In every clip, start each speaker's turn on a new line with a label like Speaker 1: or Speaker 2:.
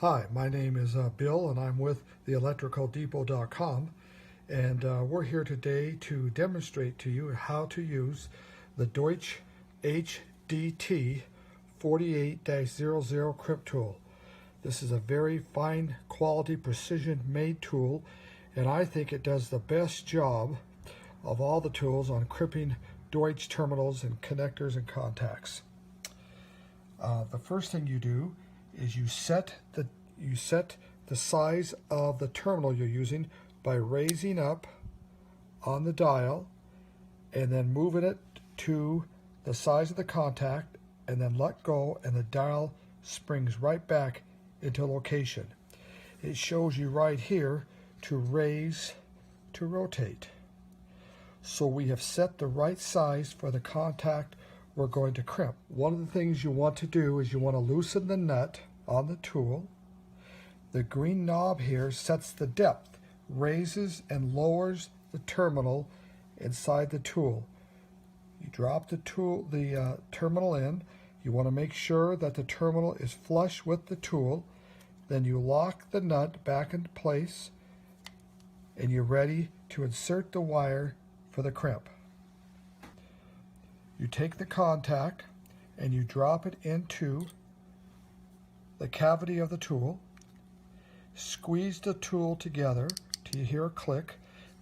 Speaker 1: Hi, my name is Bill and I'm with theelectricaldepot.com, and we're here today to demonstrate to you how to use the Deutsch HDT 48-00 crimp tool. This is a very fine quality precision made tool, and I think it does the best job of all the tools on crimping Deutsch terminals and connectors and contacts. The first thing you do is you set the size of the terminal you're using by raising up on the dial and then moving it to the size of the contact, and then let go and the dial springs right back into location. It shows you right here to raise to rotate. So we have set the right size for the contact we're going to crimp. One of the things you want to do is you want to loosen the nut on the tool. The green knob here sets the depth, raises and lowers the terminal inside the tool. You drop the terminal in. You want to make sure that the terminal is flush with the tool. Then you lock the nut back into place and you're ready to insert the wire for the crimp. You take the contact and you drop it into the cavity of the tool. Squeeze the tool together till you hear a click.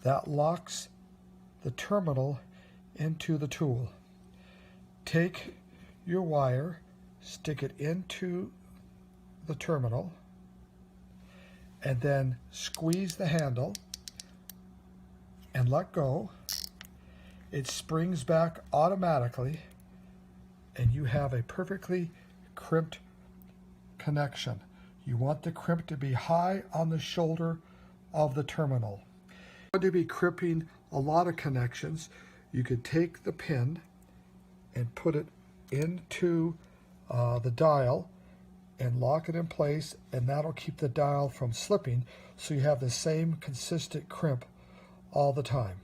Speaker 1: That locks the terminal into the tool. Take your wire, stick it into the terminal, and then squeeze the handle and let go. It springs back automatically, and you have a perfectly crimped connection. You want the crimp to be high on the shoulder of the terminal. If you're going to be crimping a lot of connections, you could take the pin and put it into the dial and lock it in place, and that'll keep the dial from slipping, so you have the same consistent crimp all the time.